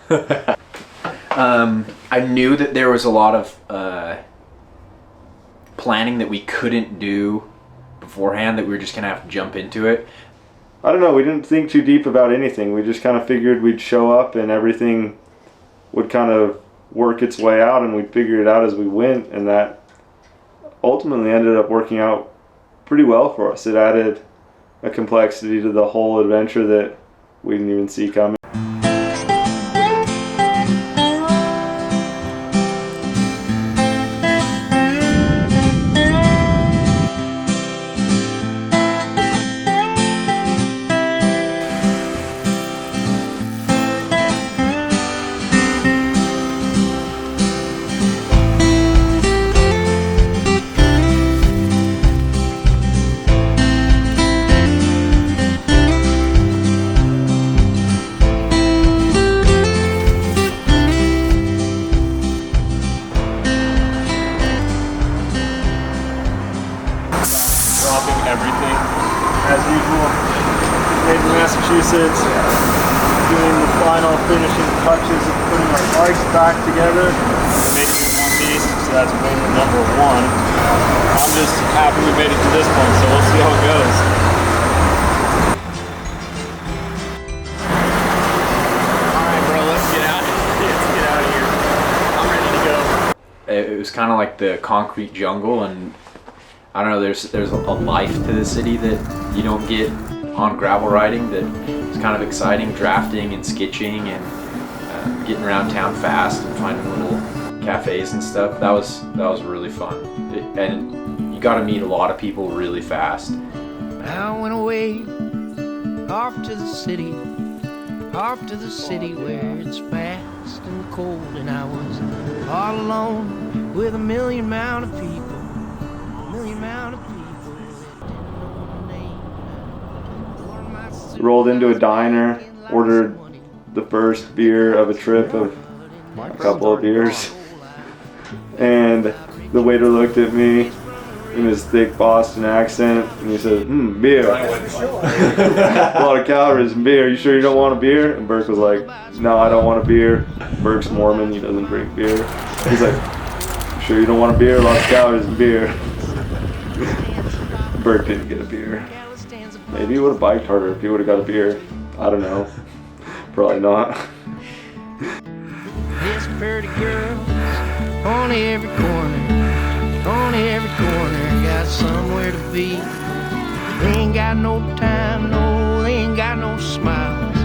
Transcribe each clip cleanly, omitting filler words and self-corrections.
I knew that there was a lot of planning that we couldn't do beforehand, that we were just gonna have to jump into it. I don't know, we didn't think too deep about anything. We just kind of figured we'd show up and everything would kind of work its way out, and we'd figure it out as we went, and that ultimately ended up working out pretty well for us. It added a complexity to the whole adventure that we didn't even see coming. Everything as usual. Made in Massachusetts, doing the final finishing touches of putting our bikes back together. Made it in one piece, so that's waiver number 1. I'm just happy we made it to this point, so we'll see how it goes. Alright bro, let's get out of here. I'm ready to go. It was kind of like the concrete jungle, and I don't know, there's a life to the city that you don't get on gravel riding that is kind of exciting. Drafting and skitching and getting around town fast and finding little cafes and stuff. That was really fun. And you got to meet a lot of people really fast. I went away off to the city where it's fast and cold, and I was all alone with a million amount of people. Rolled into a diner, ordered the first beer of a trip of a couple of beers, and the waiter looked at me in his thick Boston accent and he said, beer. A lot of calories in beer. You sure you don't want a beer? And Burke was like, no, I don't want a beer. Burke's Mormon, he doesn't drink beer. He's like, you sure you don't want a beer? Lots of calories in beer. Burke didn't get a beer. Maybe he would have biked harder if he would have got a beer. I don't know. Probably not. There's pretty girls on every corner, got somewhere to be. They ain't got no time, no, they ain't got no smiles.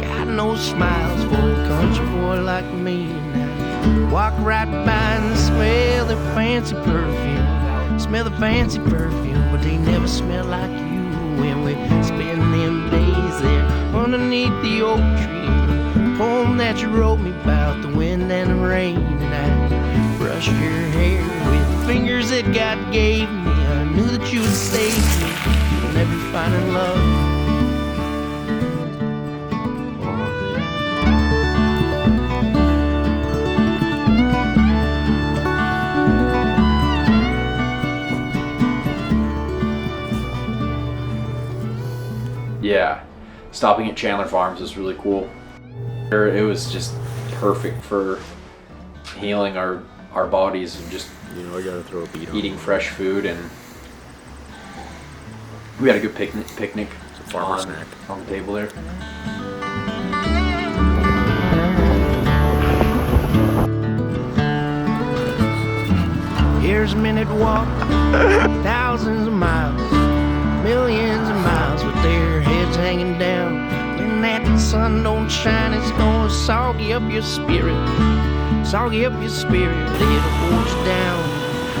Got no smiles for a country boy like me. Now, walk right by and smell the fancy perfume. Smell the fancy perfume, but they never smell like you. When we spend them days there underneath the oak tree, poem that you wrote me about the wind and the rain, and I brushed your hair with fingers that God gave me. I knew that you would save me from every finding love. Yeah, stopping at Chandler Farms was really cool. It was just perfect for healing our bodies and just, you know, I gotta throw a beat on eating fresh food, and we had a good picnic. It's a farmer snack on the table there. Here's a minute walk, thousands of miles, millions of miles with their heads hanging down. When that sun don't shine, it's gonna soggy up your spirit, it'll hold you down.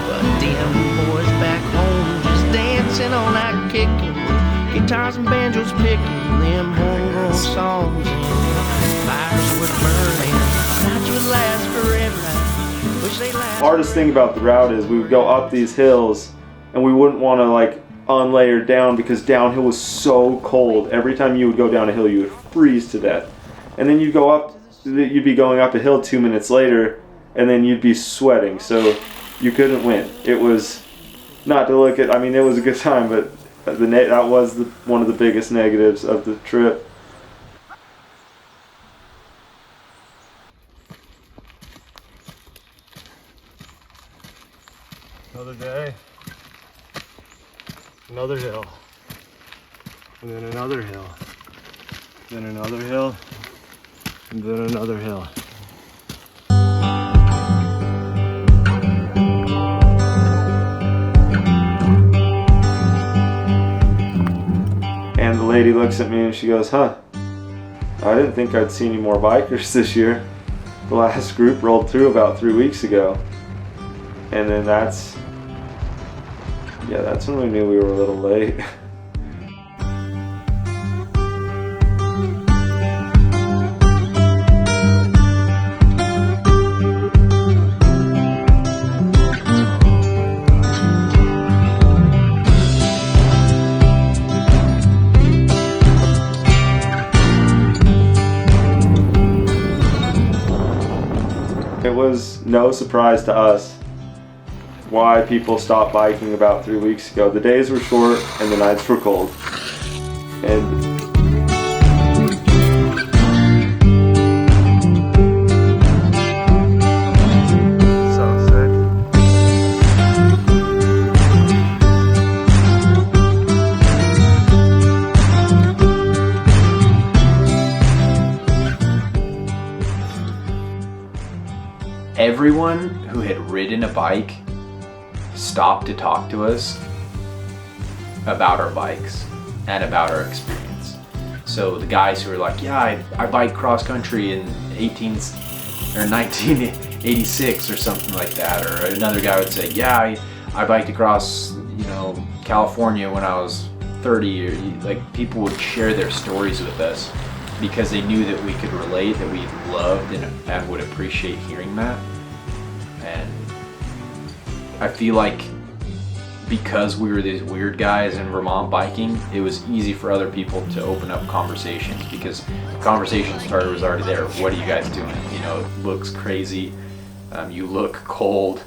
But them boys back home just dancing all night, kicking guitars and banjos, picking them homegrown songs, and fires would burn and nights would last forever. I wish they last. Hardest thing about the route is we would go up these hills and we wouldn't want to like unlayer down because downhill was so cold. Every time you would go down a hill you would freeze to death, and then you'd go up, you'd be going up a hill 2 minutes later and then you'd be sweating, so you couldn't win. It was not to look at, I mean it was a good time, but that was one of the biggest negatives of the trip. and then another hill, then another hill, and then another hill. And the lady looks at me and she goes, "Huh, I didn't think I'd see any more bikers this year. The last group rolled through about 3 weeks ago." And then that's when we knew we were a little late. It was no surprise to us why people stopped biking about 3 weeks ago. The days were short and the nights were cold. And so sick. Everyone who had ridden a bike stopped to talk to us about our bikes and about our experience. So the guys who were like, "Yeah, I biked cross country in 1986 or something like that," or another guy would say, "Yeah, I biked across, California when I was 30," or like people would share their stories with us because they knew that we could relate, that we loved and would appreciate hearing that. And I feel like because we were these weird guys in Vermont biking, it was easy for other people to open up conversations because the conversation starter was already there. "What are you guys doing? It looks crazy. You look cold.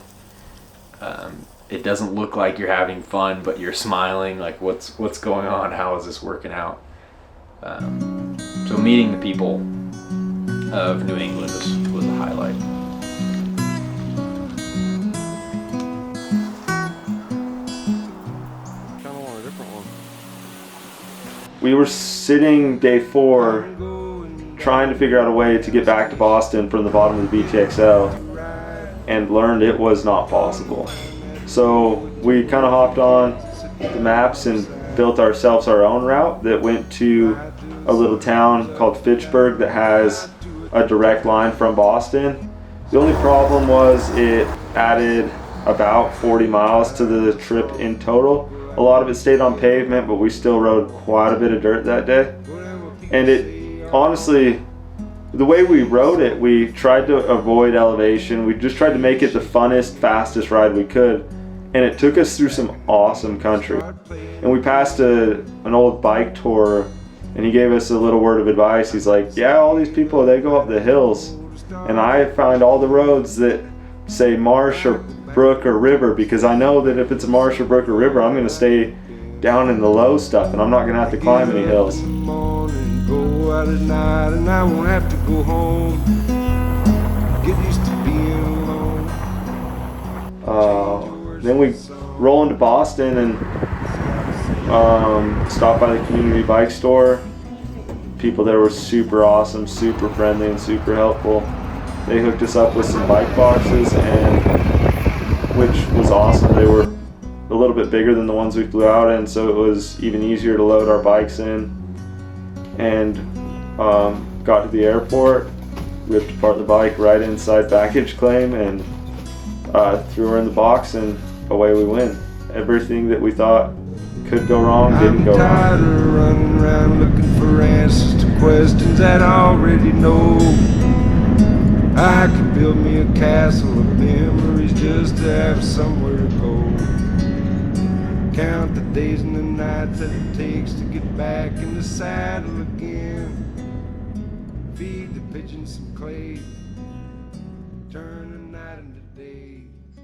It doesn't look like you're having fun, but you're smiling. Like, what's going on? How is this working out?" So meeting the people of New England was a highlight. We were sitting day 4 trying to figure out a way to get back to Boston from the bottom of the VTXL and learned it was not possible. So we kind of hopped on the maps and built ourselves our own route that went to a little town called Fitchburg that has a direct line from Boston. The only problem was it added about 40 miles to the trip in total. A lot of it stayed on pavement, but we still rode quite a bit of dirt that day. And it, honestly, the way we rode it, we tried to avoid elevation. We just tried to make it the funnest, fastest ride we could. And it took us through some awesome country. And we passed an old bike tour, and he gave us a little word of advice. He's like, "Yeah, all these people, they go up the hills. And I find all the roads that say marsh or brook or river, because I know that if it's a marsh or brook or river, I'm going to stay down in the low stuff and I'm not going to have to climb any hills." Go out at night and I won't have to go home. Get used to being alone. Then we roll into Boston and stop by the community bike store. People there were super awesome, super friendly, and super helpful. They hooked us up with some bike boxes, which was awesome. They were a little bit bigger than the ones we flew out in, so it was even easier to load our bikes in. And got to the airport, ripped apart the bike right inside baggage claim, and threw her in the box, and away we went. Everything that we thought could go wrong didn't go I'm tired wrong. of running around looking for answers to questions that I already know. I could build me a castle of memories just to have somewhere to go. Count the days and the nights that it takes to get back in the saddle again. Feed the pigeons some clay, turn the night into day.